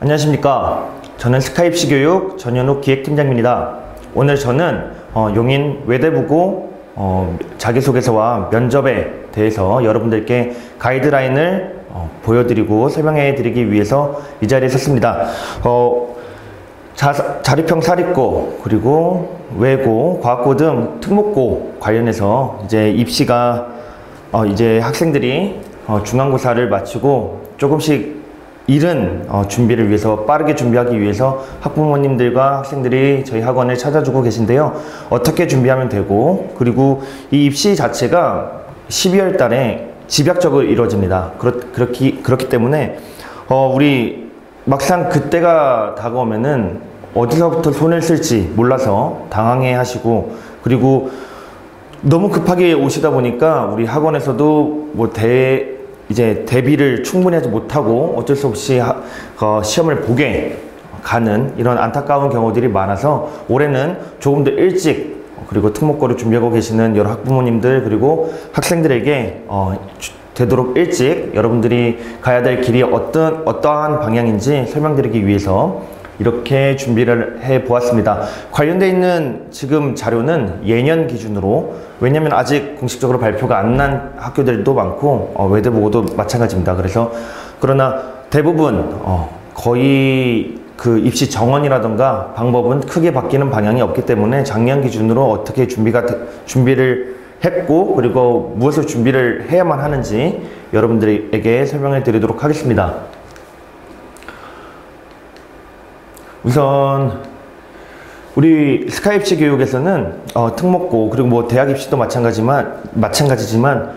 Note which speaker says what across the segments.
Speaker 1: 안녕하십니까. 저는 스카입시교육 전현욱 기획팀장입니다. 오늘 저는 용인 외대부고 자기소개서와 면접에 대해서 여러분들께 가이드라인을 보여드리고 설명해 드리기 위해서 이 자리에 섰습니다. 자립형 사립고, 그리고 외고, 과학고 등 특목고 관련해서 이제 입시가 이제 학생들이 중간고사를 마치고 조금씩 이른 준비를 위해서, 빠르게 준비하기 위해서 학부모님들과 학생들이 저희 학원을 찾아주고 계신데요. 어떻게 준비하면 되고, 그리고 이 입시 자체가 12월 달에 집약적으로 이루어집니다. 그렇기 때문에 우리 막상 그때가 다가오면은 어디서부터 손을 쓸지 몰라서 당황해 하시고, 그리고 너무 급하게 오시다 보니까 우리 학원에서도 이제 대비를 충분히 하지 못하고 어쩔 수 없이 시험을 보게 가는 이런 안타까운 경우들이 많아서, 올해는 조금 더 일찍, 그리고 특목고를 준비하고 계시는 여러 학부모님들 그리고 학생들에게 되도록 일찍 여러분들이 가야 될 길이 어떠한 방향인지 설명드리기 위해서 이렇게 준비를 해 보았습니다. 관련되어 있는 지금 자료는 예년 기준으로, 왜냐면 아직 공식적으로 발표가 안 난 학교들도 많고 외대부고도 마찬가지입니다. 그러나 대부분 거의 그 입시 정원이라던가 방법은 크게 바뀌는 방향이 없기 때문에 작년 기준으로 어떻게 준비를 했고, 그리고 무엇을 준비를 해야만 하는지 여러분들에게 설명해 드리도록 하겠습니다. 우선 우리 스카입시 교육에서는 특목고, 그리고 뭐 대학 입시도 마찬가지지만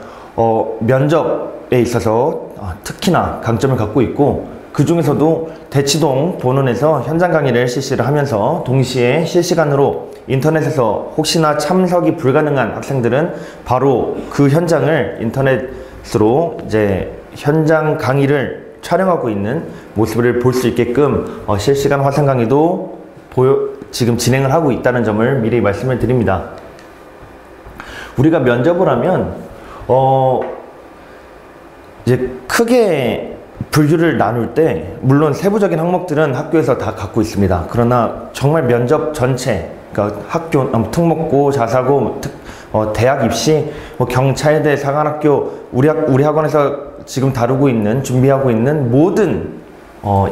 Speaker 1: 면접에 있어서 특히나 강점을 갖고 있고, 그 중에서도 대치동 본원에서 현장 강의를 실시를 하면서 동시에 실시간으로 인터넷에서 혹시나 참석이 불가능한 학생들은 바로 그 현장을 인터넷으로 이제 현장 강의를 촬영하고 있는 모습을 볼 수 있게끔 실시간 화상 강의도 지금 진행을 하고 있다는 점을 미리 말씀을 드립니다. 우리가 면접을 하면 이제 크게 분류를 나눌 때, 물론 세부적인 항목들은 학교에서 다 갖고 있습니다. 그러나 정말 면접 전체, 그러니까 학교, 특목고, 자사고, 대학 입시, 경찰대, 사관학교, 우리 학원에서 지금 다루고 있는, 준비하고 있는 모든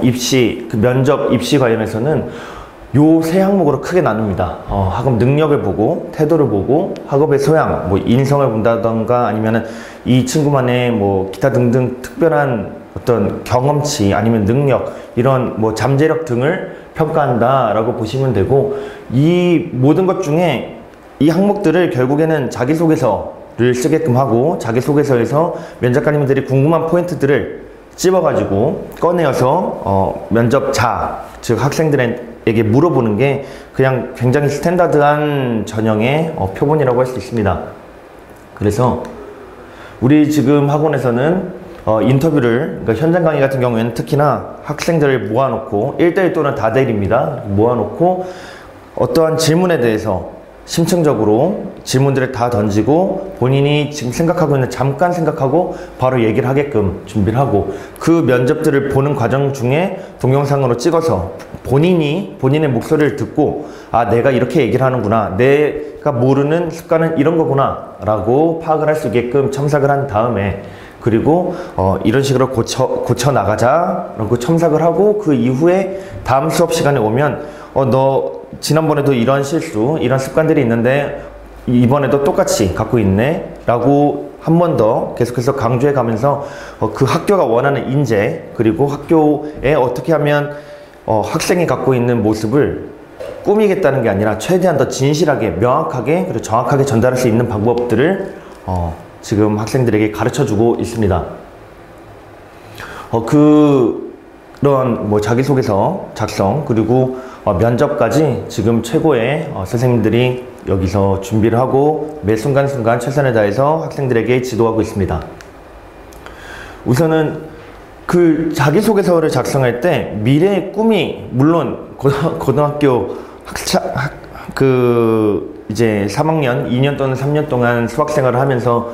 Speaker 1: 입시, 그 면접 입시 관련해서는 요 세 항목으로 크게 나눕니다. 학업 능력을 보고, 태도를 보고, 학업의 소양, 뭐 인성을 본다던가, 아니면은 이 친구만의 뭐 기타 등등 특별한 어떤 경험치, 아니면 능력, 이런 뭐 잠재력 등을 평가한다라고 보시면 되고, 이 모든 것 중에 이 항목들을 결국에는 자기소개서를 쓰게끔 하고, 자기소개서에서 면접관님들이 궁금한 포인트들을 찝어가지고 꺼내어서 면접자, 즉 학생들에게 물어보는 게 그냥 굉장히 스탠다드한 전형의 표본이라고 할 수 있습니다. 그래서 우리 지금 학원에서는 인터뷰를, 그러니까 현장 강의 같은 경우에는 특히나 학생들을 모아놓고 1대1 또는 다대일입니다. 모아놓고 어떠한 질문에 대해서 심층적으로 질문들을 다 던지고, 본인이 지금 생각하고 있는, 잠깐 생각하고 바로 얘기를 하게끔 준비를 하고, 그 면접들을 보는 과정 중에 동영상으로 찍어서 본인의 목소리를 듣고, 아, 내가 이렇게 얘기를 하는구나, 내가 모르는 습관은 이런 거구나 라고 파악을 할 수 있게끔 첨삭을 한 다음에, 그리고 이런 식으로 고쳐 나가자 라고 첨삭을 하고, 그 이후에 다음 수업 시간에 오면 너 지난번에도 이런 실수, 이런 습관들이 있는데 이번에도 똑같이 갖고 있네 라고 한 번 더 계속해서 강조해 가면서 그 학교가 원하는 인재, 그리고 학교에 어떻게 하면 학생이 갖고 있는 모습을 꾸미겠다는 게 아니라 최대한 더 진실하게, 명확하게, 그리고 정확하게 전달할 수 있는 방법들을 지금 학생들에게 가르쳐주고 있습니다. 그런 뭐 자기소개서 작성, 그리고 면접까지 지금 최고의 선생님들이 여기서 준비를 하고 매 순간순간 최선을 다해서 학생들에게 지도하고 있습니다. 우선은 그 자기소개서를 작성할 때 미래의 꿈이, 물론 고등학교 이제 3학년, 2년 또는 3년 동안 수학생활을 하면서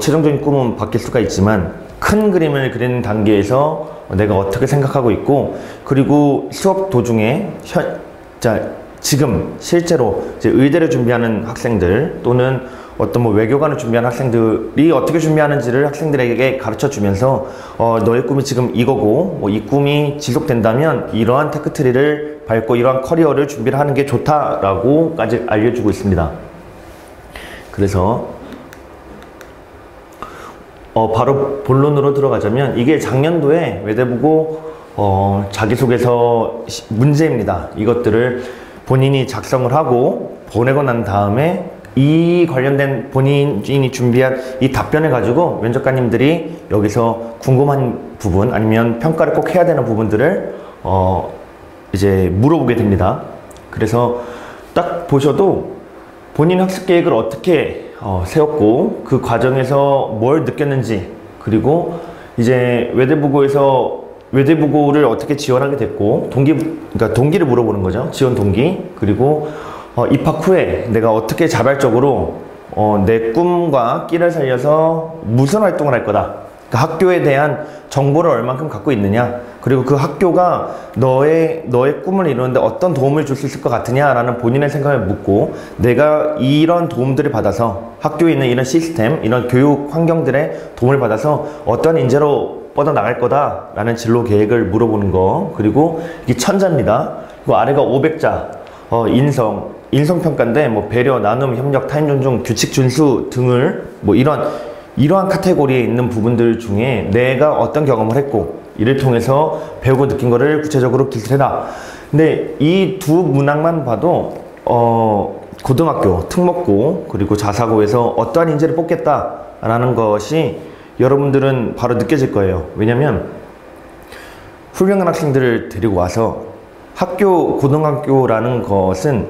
Speaker 1: 최종적인 꿈은 바뀔 수가 있지만, 큰 그림을 그리는 단계에서 내가 어떻게 생각하고 있고, 그리고 수업 도중에 지금 실제로 이제 의대를 준비하는 학생들 또는 어떤 뭐 외교관을 준비하는 학생들이 어떻게 준비하는지를 학생들에게 가르쳐 주면서 너의 꿈이 지금 이거고, 뭐 이 꿈이 지속된다면 이러한 테크트리를 밟고 이러한 커리어를 준비를 하는 게 좋다라고까지 알려주고 있습니다. 그래서 바로 본론으로 들어가자면, 이게 작년도에 외대부고 자기소개서 문제입니다. 이것들을 본인이 작성을 하고 보내고 난 다음에 이 관련된 본인이 준비한 이 답변을 가지고 면접관님들이 여기서 궁금한 부분 아니면 평가를 꼭 해야 되는 부분들을 이제 물어보게 됩니다. 그래서 딱 보셔도 본인 학습 계획을 어떻게 세웠고 그 과정에서 뭘 느꼈는지, 그리고 이제 외대부고를 어떻게 지원하게 됐고, 그러니까 동기를 물어보는 거죠. 지원 동기. 그리고 입학 후에 내가 어떻게 자발적으로 내 꿈과 끼를 살려서 무슨 활동을 할 거다. 그러니까 학교에 대한 정보를 얼만큼 갖고 있느냐, 그리고 그 학교가 너의 꿈을 이루는데 어떤 도움을 줄 수 있을 것 같으냐라는 본인의 생각을 묻고, 내가 이런 도움들을 받아서 학교에 있는 이런 시스템, 이런 교육 환경들의 도움을 받아서 어떤 인재로 뻗어나갈 거다라는 진로 계획을 물어보는 거. 그리고 이게 천자입니다. 그리고 아래가 500자 인성평가인데, 뭐 배려, 나눔, 협력, 타인 존중, 규칙 준수 등을 뭐 이러한 카테고리에 있는 부분들 중에 내가 어떤 경험을 했고 이를 통해서 배우고 느낀 거를 구체적으로 기술해라. 근데 이 두 문항만 봐도 고등학교, 특목고, 그리고 자사고에서 어떠한 인재를 뽑겠다라는 것이 여러분들은 바로 느껴질 거예요. 왜냐면 훌륭한 학생들을 데리고 와서 학교, 고등학교라는 것은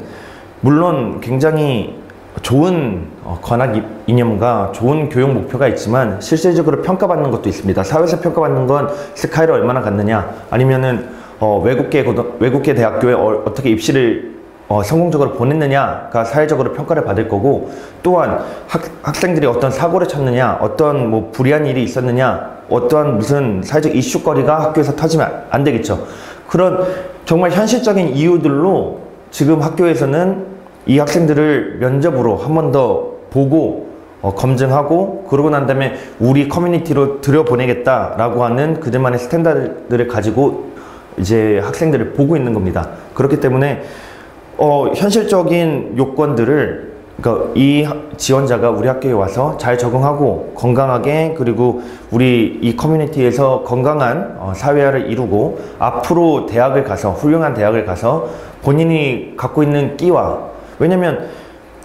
Speaker 1: 물론 굉장히 좋은 관학 이념과 좋은 교육 목표가 있지만 실질적으로 평가받는 것도 있습니다. 사회에서 평가받는 건 스카이를 얼마나 갔느냐, 아니면은 외국계 대학교에 어떻게 입시를 성공적으로 보냈느냐가 사회적으로 평가를 받을 거고, 또한 학생들이 어떤 사고를 쳤느냐, 어떤 뭐 불이한 일이 있었느냐, 어떠한 무슨 사회적 이슈거리가 학교에서 터지면 안 되겠죠. 그런 정말 현실적인 이유들로 지금 학교에서는 이 학생들을 면접으로 한 번 더 보고 검증하고, 그러고 난 다음에 우리 커뮤니티로 들여보내겠다라고 하는 그들만의 스탠다드를 가지고 이제 학생들을 보고 있는 겁니다. 그렇기 때문에 현실적인 요건들을, 그러니까 이 지원자가 우리 학교에 와서 잘 적응하고 건강하게, 그리고 우리 이 커뮤니티에서 건강한 사회화를 이루고 앞으로 대학을 가서, 훌륭한 대학을 가서 본인이 갖고 있는 끼와, 왜냐면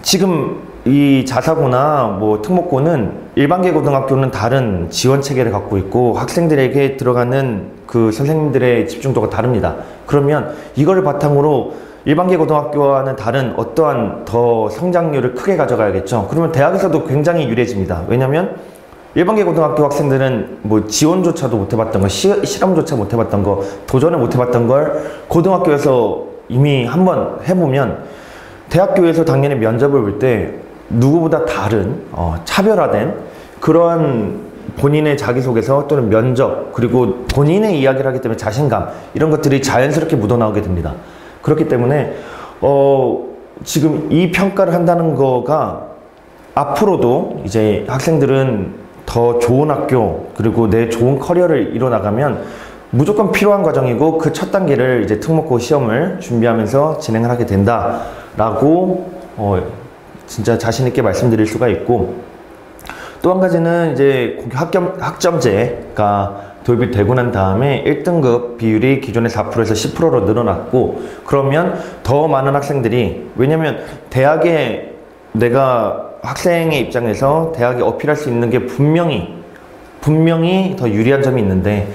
Speaker 1: 지금 이 자사고나 뭐 특목고는 일반계 고등학교는 다른 지원 체계를 갖고 있고 학생들에게 들어가는 그 선생님들의 집중도가 다릅니다. 그러면 이거를 바탕으로 일반계 고등학교와는 다른 어떠한 더 성장률을 크게 가져가야겠죠. 그러면 대학에서도 굉장히 유리해집니다. 왜냐면 일반계 고등학교 학생들은 뭐 지원조차도 못 해봤던 거, 실험조차 못 해봤던 거, 도전을 못 해봤던 걸 고등학교에서 이미 한번 해보면 대학교에서 당연히 면접을 볼 때 누구보다 다른 차별화된 그러한 본인의 자기소개서 또는 면접, 그리고 본인의 이야기를 하기 때문에 자신감, 이런 것들이 자연스럽게 묻어나오게 됩니다. 그렇기 때문에 지금 이 평가를 한다는 거가 앞으로도 이제 학생들은 더 좋은 학교, 그리고 내 좋은 커리어를 이뤄나가면 무조건 필요한 과정이고, 그 첫 단계를 이제 특목고 시험을 준비하면서 진행을 하게 된다라고 진짜 자신 있게 말씀드릴 수가 있고, 또 한 가지는 이제 학점제가 도입이 되고 난 다음에 1등급 비율이 기존의 4%에서 10%로 늘어났고, 그러면 더 많은 학생들이, 왜냐면 대학에 내가 학생의 입장에서 대학에 어필할 수 있는 게 분명히 더 유리한 점이 있는데,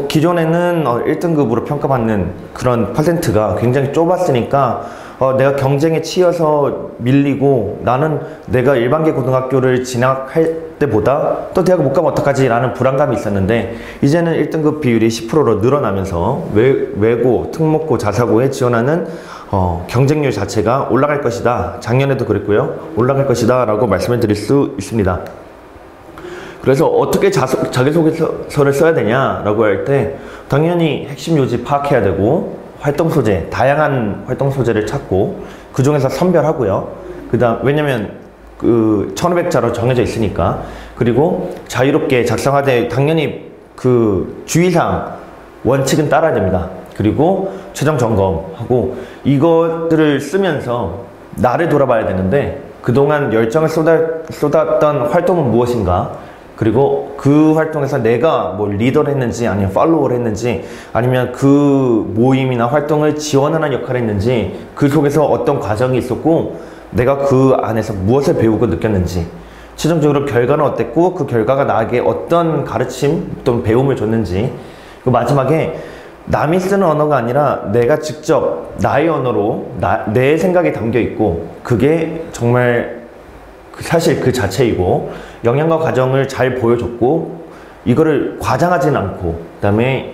Speaker 1: 기존에는 1등급으로 평가받는 그런 퍼센트가 굉장히 좁았으니까 내가 경쟁에 치여서 밀리고, 나는 내가 일반계 고등학교를 진학할 때보다 또 대학을 못 가면 어떡하지 라는 불안감이 있었는데, 이제는 1등급 비율이 10%로 늘어나면서 외고, 특목고, 자사고에 지원하는 경쟁률 자체가 올라갈 것이다. 작년에도 그랬고요. 올라갈 것이다 라고 말씀을 드릴 수 있습니다. 그래서 어떻게 자기소개서를 써야 되냐라고 할 때 당연히 핵심 요지 파악해야 되고 활동 소재, 다양한 활동 소재를 찾고 그 중에서 선별하고요. 왜냐면 그 1500자로 정해져 있으니까. 그리고 자유롭게 작성하되 당연히 그 주의사항 원칙은 따라야 됩니다. 그리고 최종 점검하고 이것들을 쓰면서 나를 돌아봐야 되는데 그동안 열정을 쏟았던 활동은 무엇인가, 그리고 그 활동에서 내가 뭐 리더를 했는지 아니면 팔로워를 했는지 아니면 그 모임이나 활동을 지원하는 역할을 했는지 그 속에서 어떤 과정이 있었고 내가 그 안에서 무엇을 배우고 느꼈는지, 최종적으로 결과는 어땠고 그 결과가 나에게 어떤 가르침 또는 배움을 줬는지, 그 마지막에 남이 쓰는 언어가 아니라 내가 직접 나의 언어로 내 생각이 담겨 있고 그게 정말 사실 그 자체이고 영향과 과정을 잘 보여줬고 이거를 과장하진 않고 그 다음에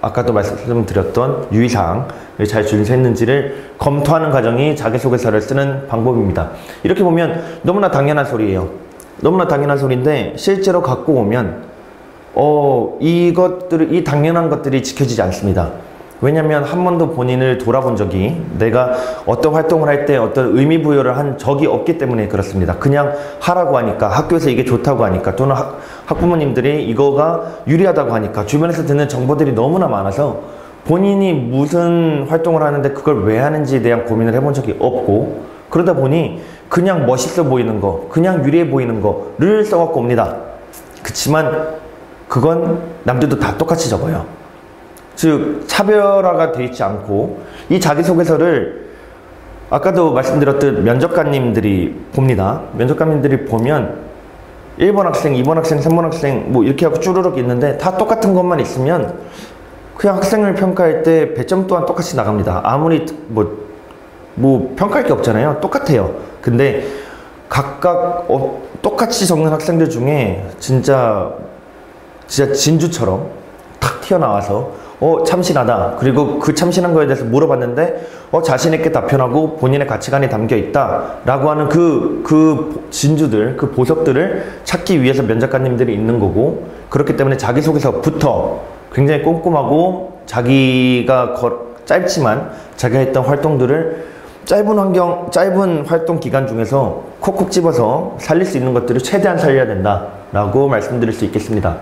Speaker 1: 아까도 말씀드렸던 유의사항을 잘 준수했는지를 검토하는 과정이 자기소개서를 쓰는 방법입니다. 이렇게 보면 너무나 당연한 소리예요. 너무나 당연한 소리인데 실제로 갖고 오면 이 당연한 것들이 지켜지지 않습니다. 왜냐면 한 번도 본인을 돌아본 적이, 내가 어떤 활동을 할 때 어떤 의미 부여를 한 적이 없기 때문에 그렇습니다. 그냥 하라고 하니까, 학교에서 이게 좋다고 하니까, 또는 학부모님들이 이거가 유리하다고 하니까, 주변에서 듣는 정보들이 너무나 많아서 본인이 무슨 활동을 하는데 그걸 왜 하는지에 대한 고민을 해본 적이 없고, 그러다 보니 그냥 멋있어 보이는 거, 그냥 유리해 보이는 거를 써갖고 옵니다. 그치만 그건 남들도 다 똑같이 적어요. 즉 차별화가 되어 있지 않고, 이 자기소개서를 아까도 말씀드렸듯 면접관님들이 봅니다. 면접관님들이 보면 1번 학생, 2번 학생, 3번 학생 뭐 이렇게 하고 쭈르륵 있는데 다 똑같은 것만 있으면 그냥 학생을 평가할 때 배점 또한 똑같이 나갑니다. 아무리 뭐 평가할 게 없잖아요. 똑같아요. 근데 각각 똑같이 적는 학생들 중에 진짜 진주처럼 탁 튀어나와서 참신하다. 그리고 그 참신한 거에 대해서 물어봤는데 자신있게 답변하고 본인의 가치관이 담겨 있다 라고 하는 그 진주들, 그 보석들을 찾기 위해서 면접관님들이 있는 거고, 그렇기 때문에 자기소개서부터 굉장히 꼼꼼하고 자기가 짧지만 자기가 했던 활동들을 짧은 활동 기간 중에서 콕콕 집어서 살릴 수 있는 것들을 최대한 살려야 된다 라고 말씀드릴 수 있겠습니다.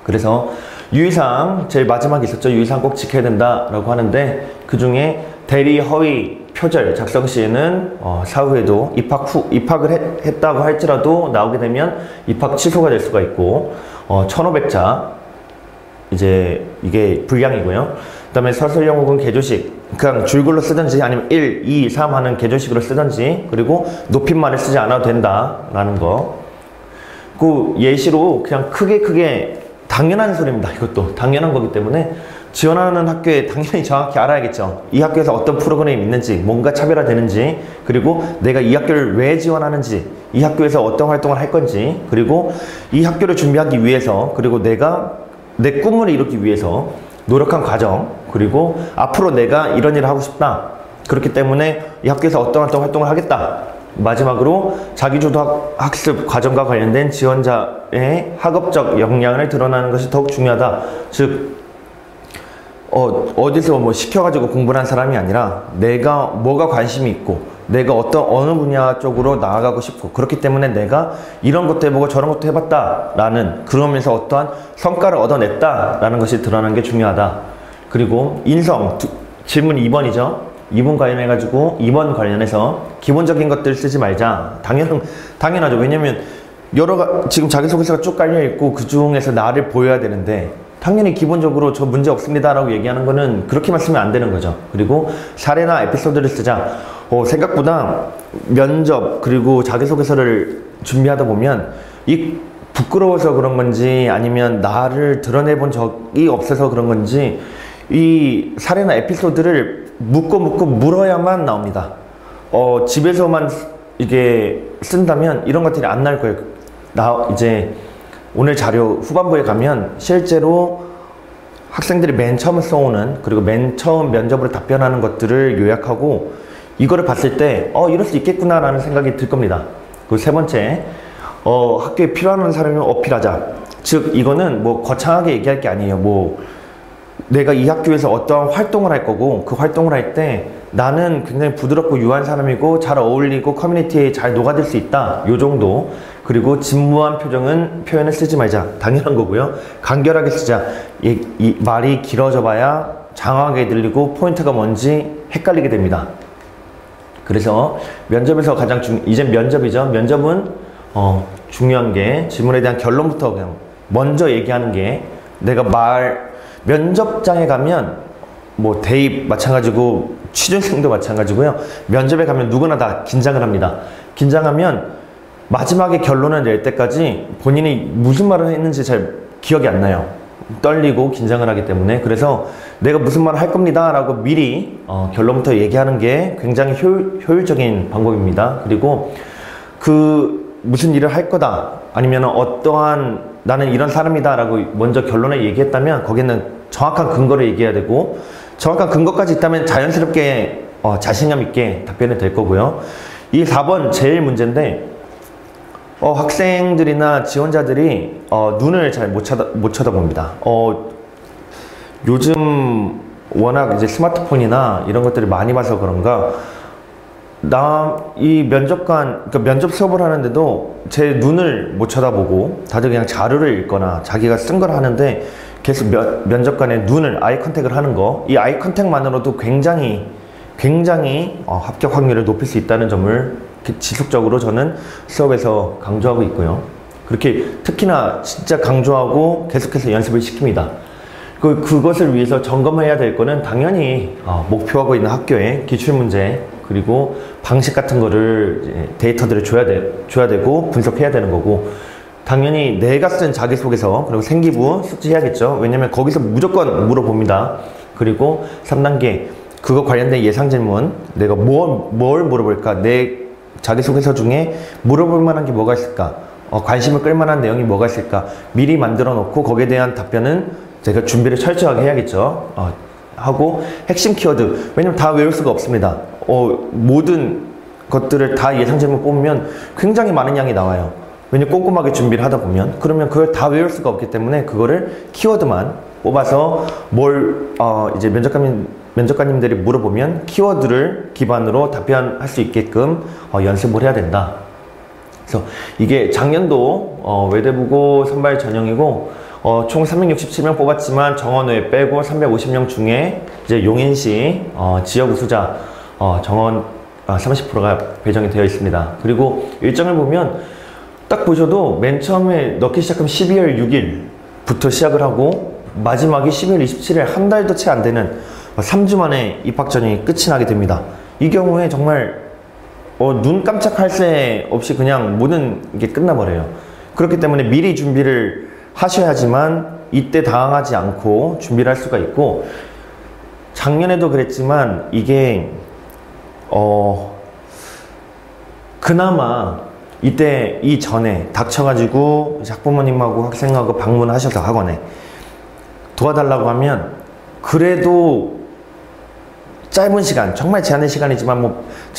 Speaker 1: 그래서 유의사항 제일 마지막에 있었죠. 유의사항 꼭 지켜야 된다 라고 하는데, 그 중에 대리 허위 표절 작성 시에는 사후에도 입학을 했다고 할지라도 나오게 되면 입학 취소가 될 수가 있고, 1500자 이제 이게 불량이고요. 그 다음에 서술형 혹은 개조식 그냥 줄글로 쓰든지 아니면 1, 2, 3 하는 개조식으로 쓰든지, 그리고 높임말을 쓰지 않아도 된다 라는 거. 그 예시로 그냥 크게 당연한 소리입니다. 이것도 당연한 거기 때문에 지원하는 학교에 당연히 정확히 알아야겠죠. 이 학교에서 어떤 프로그램이 있는지, 뭔가 차별화되는지, 그리고 내가 이 학교를 왜 지원하는지, 이 학교에서 어떤 활동을 할 건지, 그리고 이 학교를 준비하기 위해서, 그리고 내가 내 꿈을 이루기 위해서 노력한 과정, 그리고 앞으로 내가 이런 일을 하고 싶다. 그렇기 때문에 이 학교에서 어떤 활동을 하겠다. 마지막으로 자기주도 학습 과정과 관련된 지원자의 학업적 역량을 드러나는 것이 더욱 중요하다. 즉 어디서 뭐 시켜가지고 공부를 한 사람이 아니라 내가 뭐가 관심이 있고 내가 어느 분야 쪽으로 나아가고 싶고, 그렇기 때문에 내가 이런 것도 해보고 저런 것도 해봤다 라는, 그러면서 어떠한 성과를 얻어냈다 라는 것이 드러나는 게 중요하다. 그리고 인성, 질문 2번이죠. 2번 관련해가지고 2번 관련해서 기본적인 것들 쓰지 말자. 당연하죠. 왜냐면 지금 자기소개서가 쭉 깔려있고 그 중에서 나를 보여야 되는데, 당연히 기본적으로 저 문제 없습니다 라고 얘기하는 거는 그렇게만 쓰면 안 되는 거죠. 그리고 사례나 에피소드를 쓰자. 생각보다 면접 그리고 자기소개서를 준비하다 보면 부끄러워서 그런 건지 아니면 나를 드러내본 적이 없어서 그런 건지 이 사례나 에피소드를 묻고 물어야만 나옵니다. 집에서만 이게 쓴다면 이런 것들이 안 나올 거예요. 이제 오늘 자료 후반부에 가면 실제로 학생들이 맨 처음 써오는, 그리고 맨 처음 면접으로 답변하는 것들을 요약하고 이거를 봤을 때 이럴 수 있겠구나 라는 생각이 들 겁니다. 그리고 세 번째, 학교에 필요한 사람을 어필하자. 즉 이거는 뭐 거창하게 얘기할 게 아니에요. 뭐 내가 이 학교에서 어떠한 활동을 할 거고 그 활동을 할 때 나는 굉장히 부드럽고 유한 사람이고 잘 어울리고 커뮤니티에 잘 녹아들 수 있다. 요 정도. 그리고 진부한 표현을 쓰지 말자. 당연한 거고요. 간결하게 쓰자. 이 말이 길어져 봐야 장황하게 들리고 포인트가 뭔지 헷갈리게 됩니다. 그래서 면접에서 가장 이젠 면접이죠. 면접은 중요한 게 질문에 대한 결론부터 그냥 먼저 얘기하는 게 내가 면접장에 가면 뭐 대입 마찬가지고 취준생도 마찬가지고요. 면접에 가면 누구나 다 긴장을 합니다. 긴장하면 마지막에 결론을 낼 때까지 본인이 무슨 말을 했는지 잘 기억이 안 나요. 떨리고 긴장을 하기 때문에. 그래서 내가 무슨 말을 할 겁니다 라고 미리 결론부터 얘기하는 게 굉장히 효율적인 방법입니다. 그리고 무슨 일을 할 거다 아니면 어떠한 나는 이런 사람이다 라고 먼저 결론을 얘기했다면 거기는 정확한 근거를 얘기해야 되고 정확한 근거까지 있다면 자연스럽게 자신감 있게 답변이 될 거고요. 이 4번 제일 문제인데 학생들이나 지원자들이 눈을 잘 못 쳐다봅니다. 요즘 워낙 이제 스마트폰이나 이런 것들을 많이 봐서 그런가 이 그러니까 면접 수업을 하는데도 제 눈을 못 쳐다보고 다들 그냥 자료를 읽거나 자기가 쓴 걸 하는데 계속 면접관의 아이 컨택을 하는 거, 이 아이 컨택만으로도 굉장히 합격 확률을 높일 수 있다는 점을 지속적으로 저는 수업에서 강조하고 있고요. 그렇게 특히나 진짜 강조하고 계속해서 연습을 시킵니다. 그것을 위해서 점검해야 될 거는 당연히 목표하고 있는 학교의 기출문제 그리고 방식 같은 거를 데이터들을 줘야 되고 분석해야 되는 거고 당연히 내가 쓴 자기소개서 그리고 생기부 숙지해야겠죠. 왜냐면 거기서 무조건 물어봅니다. 그리고 3단계 그거 관련된 예상 질문 내가 뭘 물어볼까 내 자기소개서 중에 물어볼 만한 게 뭐가 있을까 관심을 끌 만한 내용이 뭐가 있을까 미리 만들어 놓고 거기에 대한 답변은 제가 준비를 철저하게 해야겠죠. 하고 핵심 키워드 왜냐면 다 외울 수가 없습니다. 모든 것들을 다 예상 질문 뽑으면 굉장히 많은 양이 나와요. 왜냐면 꼼꼼하게 준비를 하다 보면 그러면 그걸 다 외울 수가 없기 때문에 그거를 키워드만 뽑아서 이제 면접관님들이 물어보면 키워드를 기반으로 답변할 수 있게끔 연습을 해야 된다. 그래서 이게 작년도 외대부고 선발 전형이고 총 367명 뽑았지만 정원 외 빼고 350명 중에 이제 용인시 지역 우수자 정원 30%가 배정이 되어 있습니다. 그리고 일정을 보면 딱 보셔도 맨 처음에 넣기 시작하면 12월 6일부터 시작을 하고 마지막이 12월 27일 한 달도 채 안 되는 3주 만에 입학전이 끝이 나게 됩니다. 이 경우에 정말 눈 깜짝할 새 없이 그냥 모든 게 끝나버려요. 그렇기 때문에 미리 준비를 하셔야지만 이때 당황하지 않고 준비를 할 수가 있고 작년에도 그랬지만 이게 그나마 이때 이전에 닥쳐가지고 학부모님하고 학생하고 방문하셔서 학원에 도와달라고 하면 그래도 짧은 시간, 정말 제한된 시간이지만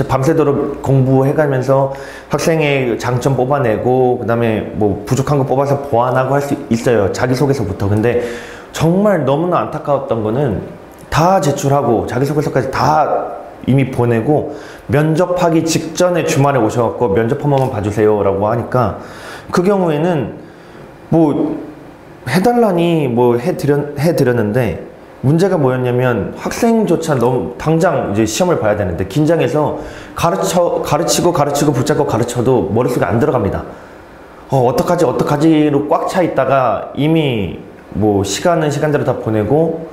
Speaker 1: 밤새도록 공부해가면서 학생의 장점 뽑아내고 그 다음에 부족한 거 뽑아서 보완하고 할 수 있어요. 자기소개서부터. 근데 정말 너무나 안타까웠던 거는 다 제출하고 자기소개서까지 다 이미 보내고 면접하기 직전에 주말에 오셔갖고 면접 한 번만 봐주세요 라고 하니까 그 경우에는 해달라니 해드렸는데 문제가 뭐였냐면 학생조차 너무 당장 이제 시험을 봐야 되는데 긴장해서 가르치고 붙잡고 가르쳐도 머릿속에 안 들어갑니다. 어떡하지로 꽉 차 있다가 이미 시간대로 다 보내고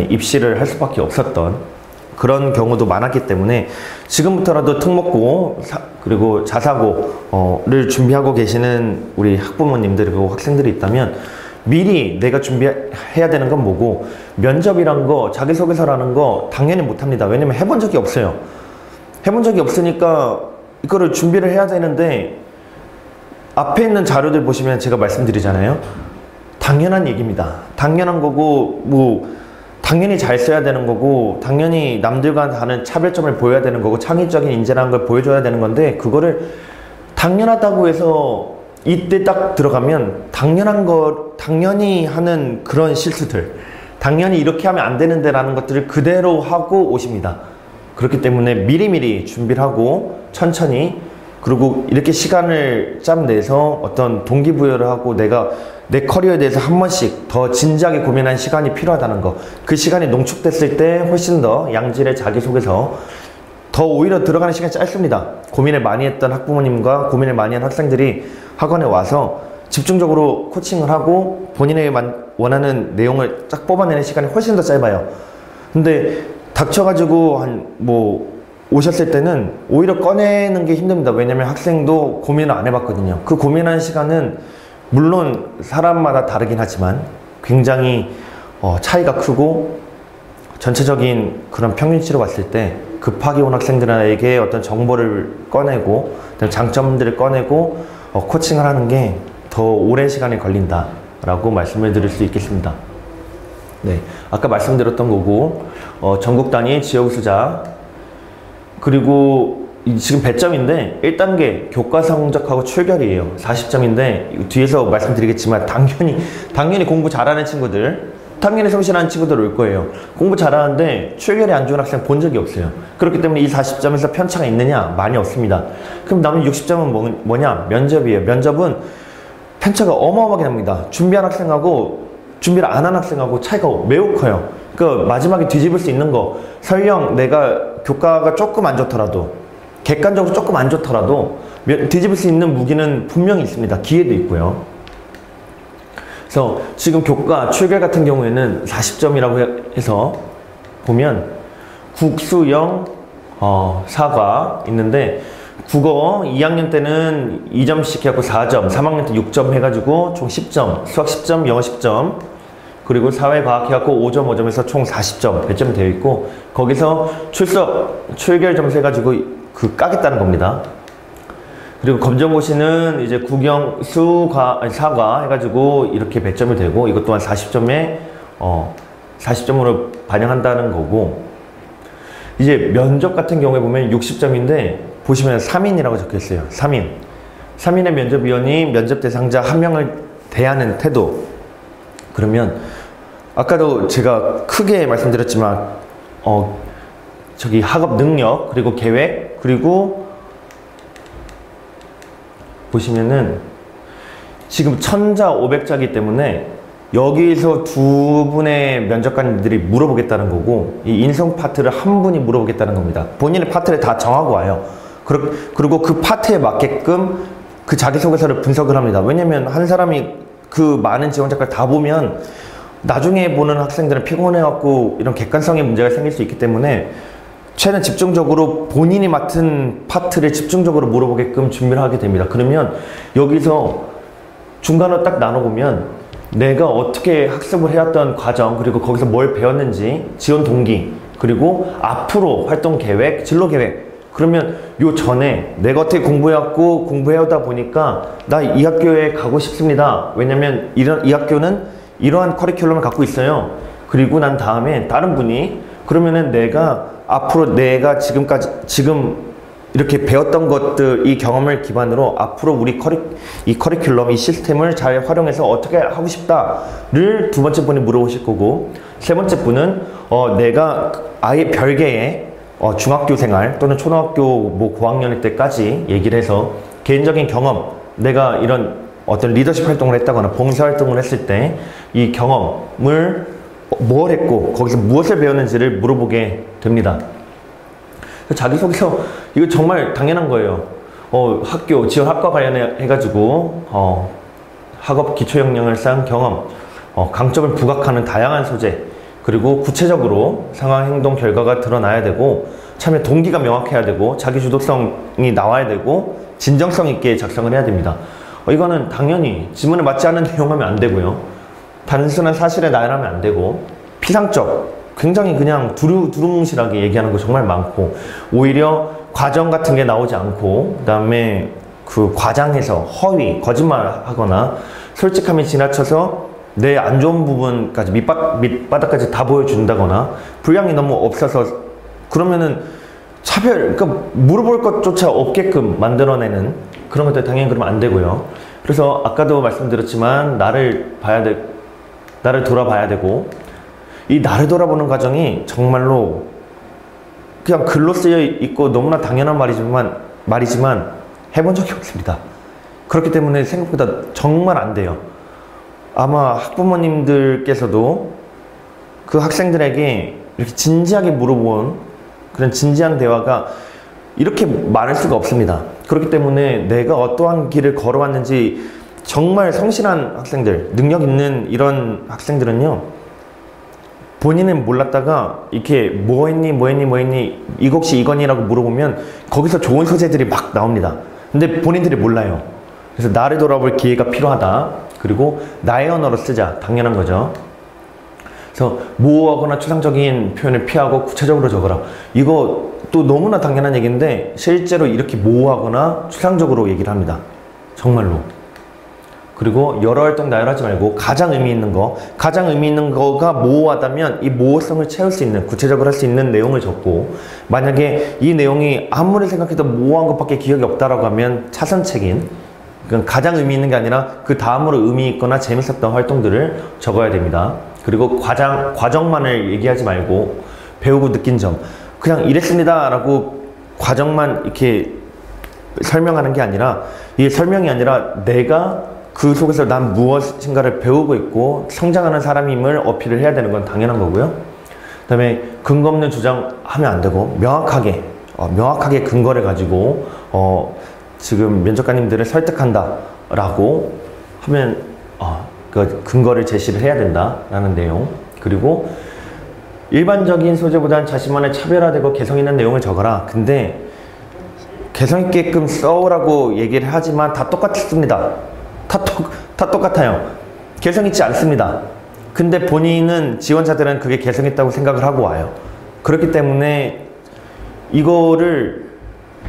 Speaker 1: 입시를 할 수밖에 없었던 그런 경우도 많았기 때문에 지금부터라도 특목고 그리고 자사고를 준비하고 계시는 우리 학부모님들 그리고 학생들이 있다면 미리 내가 준비해야 되는 건 뭐고 면접이란 거 자기소개서라는 거 당연히 못합니다. 왜냐면 해본 적이 없어요. 해본 적이 없으니까 이거를 준비를 해야 되는데 앞에 있는 자료들 보시면 제가 말씀드리잖아요. 당연한 얘기입니다. 당연한 거고 당연히 잘 써야 되는 거고 당연히 남들과 다른 차별점을 보여야 되는 거고 창의적인 인재라는 걸 보여줘야 되는 건데 그거를 당연하다고 해서 이때 딱 들어가면 당연히 하는 그런 실수들, 당연히 이렇게 하면 안 되는데 라는 것들을 그대로 하고 오십니다. 그렇기 때문에 미리미리 준비를 하고 천천히, 그리고 이렇게 시간을 짬 내서 어떤 동기부여를 하고 내가 내 커리어에 대해서 한 번씩 더 진지하게 고민한 시간이 필요하다는 거, 그 시간이 농축됐을 때 훨씬 더 양질의 자기소개서, 더 오히려 들어가는 시간이 짧습니다. 고민을 많이 했던 학부모님과 고민을 많이 한 학생들이 학원에 와서 집중적으로 코칭을 하고 본인에게 원하는 내용을 쫙 뽑아내는 시간이 훨씬 더 짧아요. 근데 닥쳐가지고 오셨을 때는 오히려 꺼내는 게 힘듭니다. 왜냐면 학생도 고민을 안 해봤거든요. 그 고민하는 시간은 물론 사람마다 다르긴 하지만 굉장히 차이가 크고, 전체적인 그런 평균치로 봤을 때 급하게 온 학생들에게 어떤 정보를 꺼내고 장점들을 꺼내고 코칭을 하는 게 더 오랜 시간이 걸린다 라고 말씀을 드릴 수 있겠습니다. 네, 아까 말씀드렸던 거고, 전국 단위 지역 우수자, 그리고 지금 배점인데 1단계 교과 성적하고 출결이에요. 40점인데 뒤에서 말씀드리겠지만 당연히 공부 잘하는 친구들, 당연히 성실한 친구들 올 거예요. 공부 잘하는데 출결이 안 좋은 학생 본 적이 없어요. 그렇기 때문에 이 40점에서 편차가 있느냐? 많이 없습니다. 그럼 남은 60점은 뭐냐? 면접이에요. 면접은 편차가 어마어마하게 납니다. 준비한 학생하고 준비를 안 한 학생하고 차이가 매우 커요. 그 마지막에 뒤집을 수 있는 거, 설령 내가 교과가 조금 안 좋더라도, 객관적으로 조금 안 좋더라도 뒤집을 수 있는 무기는 분명히 있습니다. 기회도 있고요. 그래서 지금 교과 출결 같은 경우에는 40점이라고 해서 보면 국수영, 사과 있는데, 국어 2학년 때는 2점씩 해갖고 4점, 3학년 때 6점 해가지고 총 10점, 수학 10점, 영어 10점, 그리고 사회과학 해갖고 5점, 5점에서 총 40점 배점이 되어 있고, 거기서 출결 점수 해가지고 까겠다는 겁니다. 그리고 검정고시는 이제 국영, 사과 해가지고 이렇게 배점이 되고, 이것 또한 40점에 40점으로 반영한다는 거고, 이제 면접 같은 경우에 보면 60점인데 보시면 3인이라고 적혀 있어요. 3인의 면접위원이 면접 대상자 1명을 대하는 태도. 그러면 아까도 제가 크게 말씀드렸지만 저기 학업 능력, 그리고 계획, 그리고 보시면은 지금 1000자 500자이기 때문에 여기에서 두 분의 면접관들이 물어보겠다는 거고, 이 인성 파트를 한 분이 물어보겠다는 겁니다. 본인의 파트를 다 정하고 와요. 그리고 그 파트에 맞게끔 그 자기소개서를 분석을 합니다. 왜냐면 한 사람이 그 많은 지원자를 다 보면 나중에 보는 학생들은 피곤해갖고 이런 객관성의 문제가 생길 수 있기 때문에 최대한 집중적으로 본인이 맡은 파트를 집중적으로 물어보게끔 준비를 하게 됩니다. 그러면 여기서 중간으로 딱 나눠보면 내가 어떻게 학습을 해왔던 과정, 그리고 거기서 뭘 배웠는지, 지원 동기, 그리고 앞으로 활동 계획, 진로 계획. 그러면 요 전에 내가 어떻게 공부해왔고 공부해오다 보니까 나 이 학교에 가고 싶습니다. 왜냐면 이 학교는 이러한 커리큘럼을 갖고 있어요. 그리고 난 다음에 다른 분이 그러면은 내가 앞으로 내가 지금 이렇게 배웠던 것들, 이 경험을 기반으로 앞으로 우리 이 커리큘럼, 이 시스템을 잘 활용해서 어떻게 하고 싶다를 두 번째 분이 물어보실 거고, 세 번째 분은 내가 아예 별개의 중학교 생활 또는 초등학교 고학년일 때까지 얘기를 해서 개인적인 경험, 내가 이런 어떤 리더십 활동을 했다거나 봉사활동을 했을 때 이 경험을 뭘 했고 거기서 무엇을 배웠는지를 물어보게 됩니다. 자기소개서 이거 정말 당연한 거예요. 학교, 지원 학과 관련해 해가지고 학업 기초 역량을 쌓은 경험, 강점을 부각하는 다양한 소재, 그리고 구체적으로 상황, 행동, 결과가 드러나야 되고 참여 동기가 명확해야 되고 자기 주도성이 나와야 되고 진정성 있게 작성을 해야 됩니다. 이거는 당연히 지문에 맞지 않는 내용하면 안 되고요. 단순한 사실에 나열하면 안 되고, 피상적, 굉장히 그냥 두루뭉실하게 얘기하는 거 정말 많고, 오히려 과정 같은 게 나오지 않고, 그 다음에 그 과장해서 허위, 거짓말 하거나 솔직함이 지나쳐서 내 안 좋은 부분까지 밑바닥까지 다 보여준다거나 분량이 너무 없어서, 그러면은 그러니까 물어볼 것조차 없게끔 만들어내는 그런 것들 당연히 그러면 안 되고요. 그래서 아까도 말씀드렸지만 나를 돌아봐야 되고, 이 나를 돌아보는 과정이 정말로 그냥 글로 쓰여 있고 너무나 당연한 말이지만 해본 적이 없습니다. 그렇기 때문에 생각보다 정말 안 돼요. 아마 학부모님들께서도 그 학생들에게 이렇게 진지하게 물어본 그런 진지한 대화가 이렇게 많을 수가 없습니다. 그렇기 때문에 내가 어떠한 길을 걸어왔는지 정말 성실한 학생들, 능력 있는 이런 학생들은요, 본인은 몰랐다가 이렇게 뭐 했니 이것이 이거니라고 물어보면 거기서 좋은 소재들이 막 나옵니다. 근데 본인들이 몰라요. 그래서 나를 돌아볼 기회가 필요하다. 그리고 나의 언어로 쓰자. 당연한 거죠. 그래서 모호하거나 추상적인 표현을 피하고 구체적으로 적어라. 이거 또 너무나 당연한 얘기인데 실제로 이렇게 모호하거나 추상적으로 얘기를 합니다. 정말로. 그리고 여러 활동 나열하지 말고 가장 의미 있는 거가 모호하다면 이 모호성을 채울 수 있는, 구체적으로 할 수 있는 내용을 적고, 만약에 이 내용이 아무리 생각해도 모호한 것밖에 기억이 없다라고 하면 차선책인, 그러니까 가장 의미 있는 게 아니라 그 다음으로 의미 있거나 재밌었던 활동들을 적어야 됩니다. 그리고 과정만을 얘기하지 말고 배우고 느낀 점, 그냥 이랬습니다 라고 과정만 이렇게 설명하는 게 아니라, 이게 설명이 아니라 내가 그 속에서 난 무엇인가를 배우고 있고 성장하는 사람임을 어필을 해야 되는 건 당연한 거고요. 그 다음에 근거 없는 주장하면 안 되고 명확하게 근거를 가지고 지금 면접관님들을 설득한다 라고 하면 그 근거를 제시를 해야 된다라는 내용. 그리고 일반적인 소재보다는 자신만의 차별화되고 개성 있는 내용을 적어라. 근데 개성 있게끔 써오라고 얘기를 하지만 다 똑같습니다. 다 똑같아요. 개성 있지 않습니다. 근데 본인은, 지원자들은 그게 개성 있다고 생각을 하고 와요. 그렇기 때문에 이거를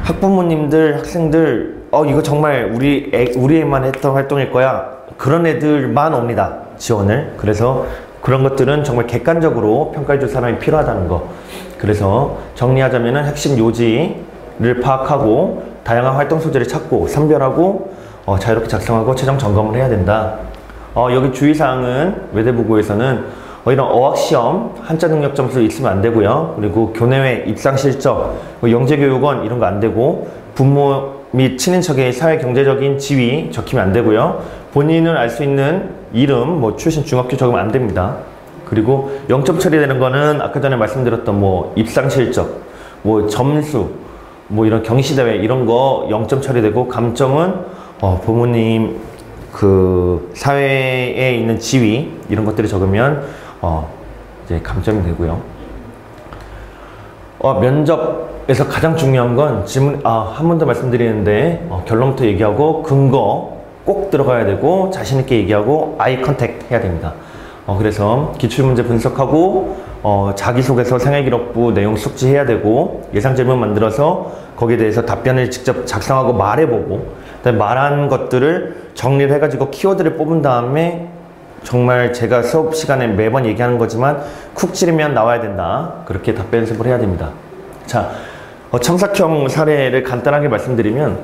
Speaker 1: 학부모님들, 학생들, 이거 정말 우리 애만 했던 활동일 거야, 그런 애들만 옵니다, 지원을. 그래서 그런 것들은 정말 객관적으로 평가해 줄 사람이 필요하다는 거. 그래서 정리하자면은 핵심 요지를 파악하고 다양한 활동 소재를 찾고 선별하고 자유롭게 작성하고 최종 점검을 해야 된다. 여기 주의사항은 외대부고에서는 이런 어학시험, 한자 능력 점수 있으면 안 되고요. 그리고 교내외 입상 실적, 영재교육원 이런 거 안 되고, 부모 및 친인척의 사회 경제적인 지위 적히면 안 되고요. 본인을 알 수 있는 이름, 출신 중학교 적으면 안 됩니다. 그리고 0점 처리되는 거는 아까 전에 말씀드렸던 입상 실적, 점수, 이런 경시대회 이런 거 0점 처리되고, 감점은 부모님 그 사회에 있는 지위 이런 것들이 적으면 이제 감점이 되고요. 면접에서 가장 중요한 건 질문, 한 번 더 말씀드리는데 결론부터 얘기하고 근거 꼭 들어가야 되고 자신 있게 얘기하고 아이 컨택 해야 됩니다. 그래서 기출문제 분석하고 자기소개서 생활기록부 내용 숙지해야 되고, 예상 질문 만들어서 거기에 대해서 답변을 직접 작성하고 말해보고, 그다음에 말한 것들을 정리를 해가지고 키워드를 뽑은 다음에, 정말 제가 수업 시간에 매번 얘기하는 거지만 쿡 찌르면 나와야 된다, 그렇게 답변 연습을 해야 됩니다. 자, 참석형 사례를 간단하게 말씀드리면,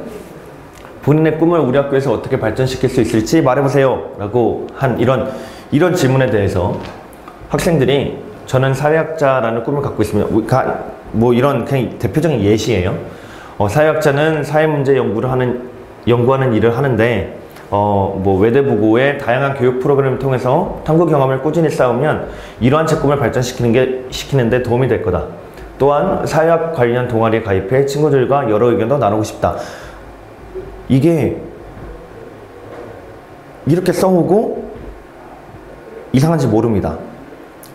Speaker 1: 본인의 꿈을 우리 학교에서 어떻게 발전시킬 수 있을지 말해보세요 라고 한 이런 질문에 대해서 학생들이 저는 사회학자라는 꿈을 갖고 있습니다. 이런 그냥 대표적인 예시예요. 사회학자는 사회문제 연구하는 일을 하는데, 외대부고의 다양한 교육 프로그램을 통해서 탐구 경험을 꾸준히 쌓으면 이러한 제 꿈을 발전시키는데 도움이 될 거다. 또한 사회학 관련 동아리에 가입해 친구들과 여러 의견도 나누고 싶다. 이게 이렇게 써오고 이상한지 모릅니다.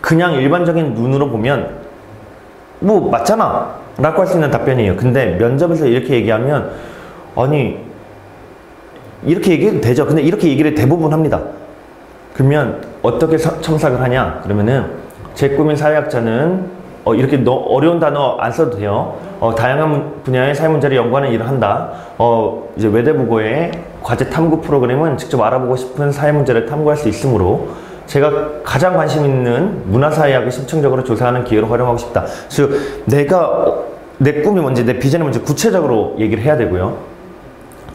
Speaker 1: 그냥 일반적인 눈으로 보면 맞잖아 라고 할 수 있는 답변이에요. 근데 면접에서 이렇게 얘기하면, 아니 이렇게 얘기해도 되죠. 근데 이렇게 얘기를 대부분 합니다. 그러면 어떻게 첨삭을 하냐? 그러면은 제 꿈인 사회학자는 이렇게 어려운 단어 안 써도 돼요. 다양한 분야의 사회 문제를 연구하는 일을 한다. 이제 외대부고의 과제 탐구 프로그램은 직접 알아보고 싶은 사회 문제를 탐구할 수 있으므로 제가 가장 관심 있는 문화사회학을 심층적으로 조사하는 기회로 활용하고 싶다. 즉 내 꿈이 뭔지, 내 비전이 뭔지 구체적으로 얘기를 해야 되고요.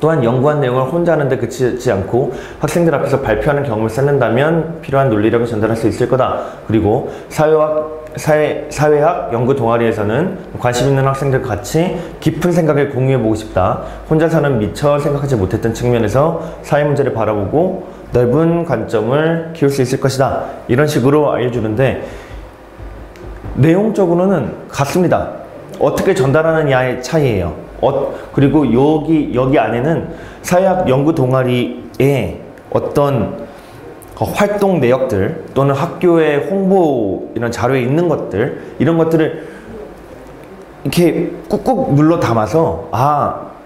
Speaker 1: 또한 연구한 내용을 혼자 하는데 그치지 않고 학생들 앞에서 발표하는 경험을 쌓는다면 필요한 논리력을 전달할 수 있을 거다. 그리고 사회학 연구 동아리에서는 관심 있는 학생들과 같이 깊은 생각을 공유해보고 싶다. 혼자서는 미처 생각하지 못했던 측면에서 사회 문제를 바라보고 넓은 관점을 키울 수 있을 것이다. 이런 식으로 알려주는데 내용적으로는 같습니다. 어떻게 전달하느냐의 차이예요. 그리고 여기 안에는 사회학 연구 동아리의 어떤 활동 내역들 또는 학교의 홍보 이런 자료에 있는 것들 이런 것들을 이렇게 꾹꾹 눌러 담아서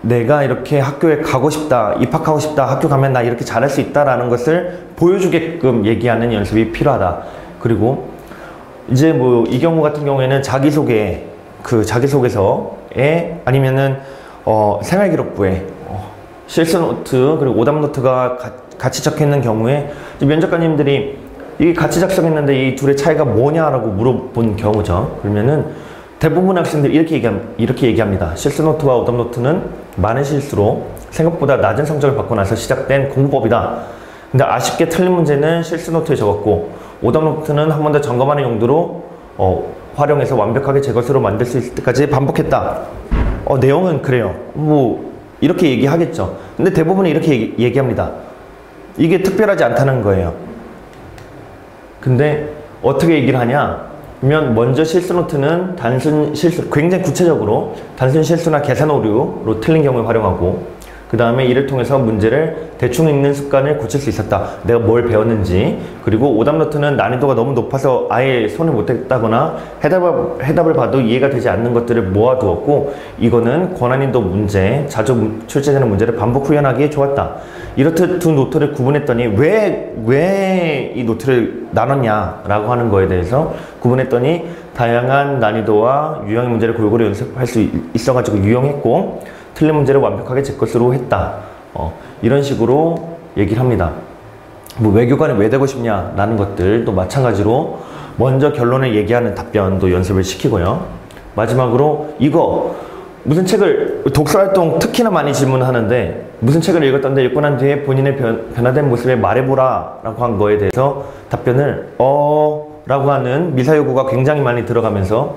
Speaker 1: 내가 이렇게 학교에 가고 싶다, 입학하고 싶다, 학교 가면 나 이렇게 잘할 수 있다라는 것을 보여주게끔 얘기하는 연습이 필요하다. 그리고 이제 뭐 이 경우 같은 경우에는 자기소개, 그 자기소개서에 아니면은 생활기록부에 실수노트 그리고 오답노트가 같이 적혀있는 경우에 면접관님들이 이게 같이 작성했는데 이 둘의 차이가 뭐냐라고 물어본 경우죠. 그러면은 대부분 학생들이 이렇게 얘기합니다. 실수노트와 오답노트는 많은 실수로 생각보다 낮은 성적을 받고 나서 시작된 공부법이다. 근데 아쉽게 틀린 문제는 실수노트에 적었고 오답노트는 한 번 더 점검하는 용도로 활용해서 완벽하게 제 것으로 만들 수 있을 때까지 반복했다. 내용은 그래요. 뭐 이렇게 얘기하겠죠. 근데 대부분은 이렇게 얘기합니다. 이게 특별하지 않다는 거예요. 근데 어떻게 얘기를 하냐? 그러면 먼저 실수노트는 단순 실수, 굉장히 구체적으로 단순 실수나 계산 오류로 틀린 경우에 활용하고 그 다음에 이를 통해서 문제를 대충 읽는 습관을 고칠 수 있었다. 내가 뭘 배웠는지. 그리고 오답노트는 난이도가 너무 높아서 아예 손을 못 댔다거나 해답을 봐도 이해가 되지 않는 것들을 모아두었고 이거는 고난이도 문제, 자주 출제되는 문제를 반복 후연하기에 좋았다. 이렇듯 두 노트를 구분했더니 왜 이 노트를 나눴냐라고 하는 거에 대해서 구분했더니 다양한 난이도와 유형의 문제를 골고루 연습할 수 있어가지고 유용했고 틀린 문제를 완벽하게 제 것으로 했다. 이런 식으로 얘기를 합니다. 뭐 외교관이 왜 되고 싶냐라는 것들도 마찬가지로 먼저 결론을 얘기하는 답변도 연습을 시키고요. 마지막으로 이거 무슨 책을 독서활동 특히나 많이 질문하는데 무슨 책을 읽었던데 읽고 난 뒤에 본인의 변화된 모습에 말해보라 라고 한 거에 대해서 답변을 라고 하는 미사여구가 굉장히 많이 들어가면서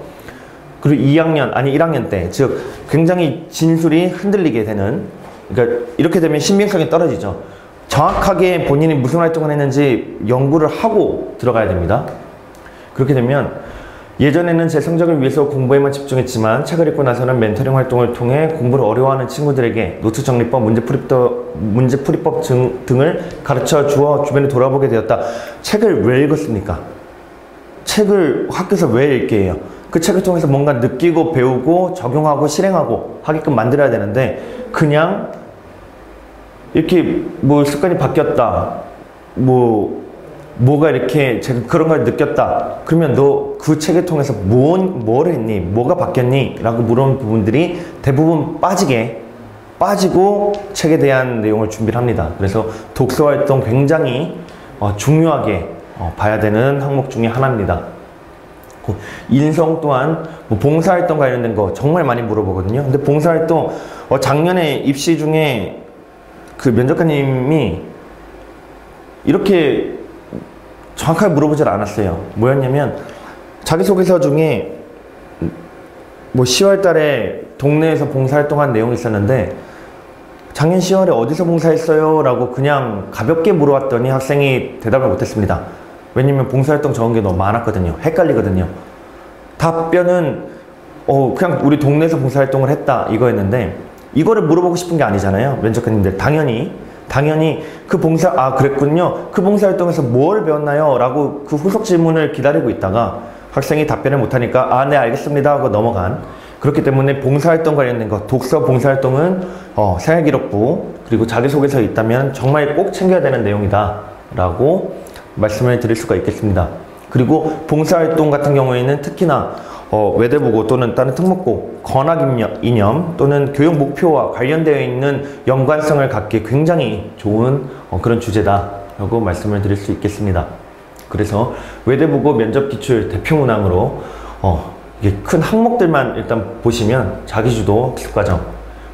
Speaker 1: 그리고 1학년 때 즉 굉장히 진술이 흔들리게 되는 그러니까 이렇게 되면 신빙성이 떨어지죠. 정확하게 본인이 무슨 활동을 했는지 연구를 하고 들어가야 됩니다. 그렇게 되면 예전에는 제 성적을 위해서 공부에만 집중했지만 책을 읽고 나서는 멘토링 활동을 통해 공부를 어려워하는 친구들에게 노트 정리법, 문제풀이법 등을 가르쳐 주어 주변에 돌아보게 되었다. 책을 왜 읽었습니까? 책을 학교에서 왜 읽게 해요? 그 책을 통해서 뭔가 느끼고 배우고 적용하고 실행하고 하게끔 만들어야 되는데 그냥 이렇게 뭐 습관이 바뀌었다. 뭐가 이렇게 제가 그런 걸 느꼈다. 그러면 너 그 책을 통해서 뭘 했니? 뭐가 바뀌었니? 라고 물어본 부분들이 대부분 빠지고 책에 대한 내용을 준비를 합니다. 그래서 독서활동 굉장히 중요하게 봐야 되는 항목 중에 하나입니다. 인성 또한 뭐 봉사활동 관련된 거 정말 많이 물어보거든요. 근데 봉사활동 작년에 입시 중에 그 면접관님이 이렇게 정확하게 물어보질 않았어요. 뭐였냐면 자기소개서 중에 뭐 10월 달에 동네에서 봉사활동한 내용이 있었는데 작년 10월에 어디서 봉사했어요? 라고 그냥 가볍게 물어봤더니 학생이 대답을 못했습니다. 왜냐면 봉사활동 적은 게 너무 많았거든요. 헷갈리거든요. 답변은 그냥 우리 동네에서 봉사활동을 했다 이거였는데 이거를 물어보고 싶은 게 아니잖아요. 면접관님들 당연히 그 그랬군요. 그 봉사활동에서 뭘 배웠나요? 라고 그 후속 질문을 기다리고 있다가 학생이 답변을 못하니까 네 알겠습니다 하고 넘어간. 그렇기 때문에 봉사활동 관련된 것, 독서 봉사활동은 생활기록부 그리고 자기소개서에 있다면 정말 꼭 챙겨야 되는 내용이다 라고 말씀을 드릴 수가 있겠습니다. 그리고 봉사활동 같은 경우에는 특히나 외대보고 또는 다른 특목고, 건학 이념 또는 교육 목표와 관련되어 있는 연관성을 갖기 굉장히 좋은 그런 주제다 라고 말씀을 드릴 수 있겠습니다. 그래서 외대보고 면접기출 대표문항으로 이게 큰 항목들만 일단 보시면 자기주도 학습과정,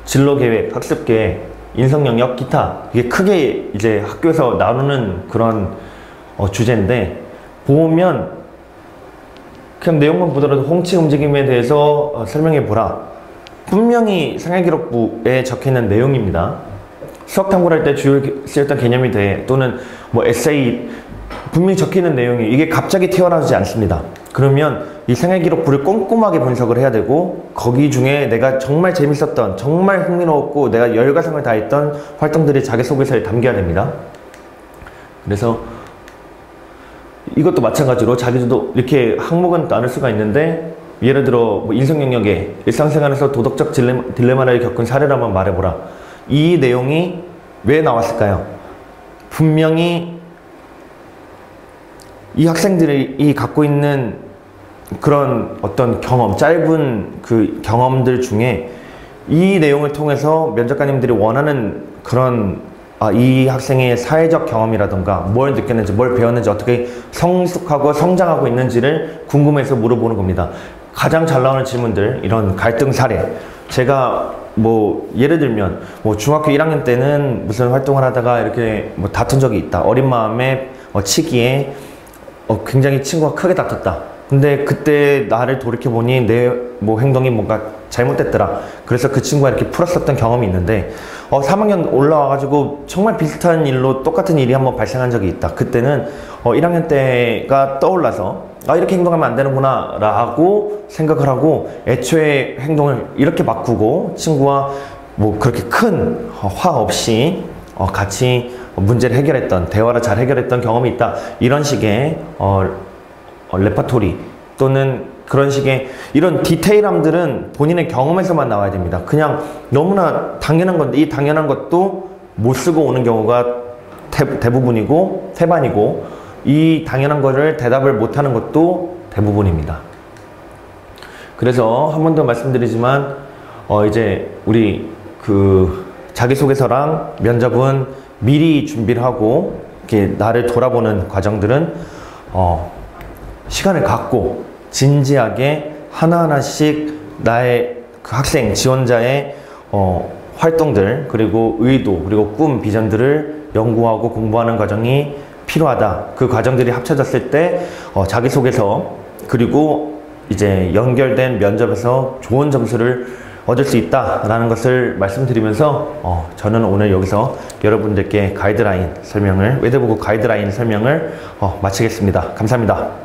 Speaker 1: 진로계획, 학습계획, 인성 영역, 기타, 이게 크게 이제 학교에서 나누는 그런 주제인데, 보면 그냥 내용만 보더라도 홍치 움직임에 대해서 설명해 보라. 분명히 생활기록부에 적혀있는 내용입니다. 수학 탐구를 할 때 주요 쓰였던 개념이 돼, 또는 뭐 에세이, 분명히 적혀있는 내용이 이게 갑자기 튀어나오지 않습니다. 그러면 이 생활기록부를 꼼꼼하게 분석을 해야 되고, 거기 중에 내가 정말 재밌었던, 정말 흥미로웠고 내가 열과성을 다했던 활동들이 자기소개서에 담겨야 됩니다. 그래서 이것도 마찬가지로 자기도 이렇게 항목은 나눌 수가 있는데, 예를 들어 뭐 인성 영역에 일상생활에서 도덕적 딜레마를 겪은 사례를 한번 말해보라. 이 내용이 왜 나왔을까요? 분명히 이 학생들이 갖고 있는 그런 어떤 경험, 짧은 그 경험들 중에 이 내용을 통해서 면접관님들이 원하는 그런 이 학생의 사회적 경험이라던가 뭘 느꼈는지, 뭘 배웠는지, 어떻게 성숙하고 성장하고 있는지를 궁금해서 물어보는 겁니다. 가장 잘 나오는 질문들, 이런 갈등 사례. 제가 뭐 예를 들면 뭐 중학교 1학년 때는 무슨 활동을 하다가 이렇게 뭐 다툰 적이 있다. 어린 마음에 치기에 굉장히 친구가 크게 다퉜다. 근데 그때 나를 돌이켜보니 내 뭐 행동이 뭔가 잘못됐더라. 그래서 그 친구가 이렇게 풀었었던 경험이 있는데 3학년 올라와가지고 정말 비슷한 일로 똑같은 일이 한번 발생한 적이 있다. 그때는 1학년 때가 떠올라서 이렇게 행동하면 안 되는구나 라고 생각을 하고 애초에 행동을 이렇게 바꾸고 친구와 뭐 그렇게 큰 화 없이 같이 문제를 해결했던, 대화를 잘 해결했던 경험이 있다. 이런 식의 레파토리 또는 그런 식의 이런 디테일함들은 본인의 경험에서만 나와야 됩니다. 그냥 너무나 당연한 건데 이 당연한 것도 못 쓰고 오는 경우가 대부분이고 태반이고, 이 당연한 거를 대답을 못하는 것도 대부분입니다. 그래서 한 번 더 말씀드리지만 이제 우리 그 자기소개서랑 면접은 미리 준비를 하고 이렇게 나를 돌아보는 과정들은 시간을 갖고 진지하게 하나하나씩 나의 그 학생, 지원자의 활동들, 그리고 의도, 그리고 꿈, 비전들을 연구하고 공부하는 과정이 필요하다. 그 과정들이 합쳐졌을 때 자기소개서, 그리고 이제 연결된 면접에서 좋은 점수를 얻을 수 있다라는 것을 말씀드리면서 저는 오늘 여기서 여러분들께 가이드라인 설명을, 외대부고 가이드라인 설명을 마치겠습니다. 감사합니다.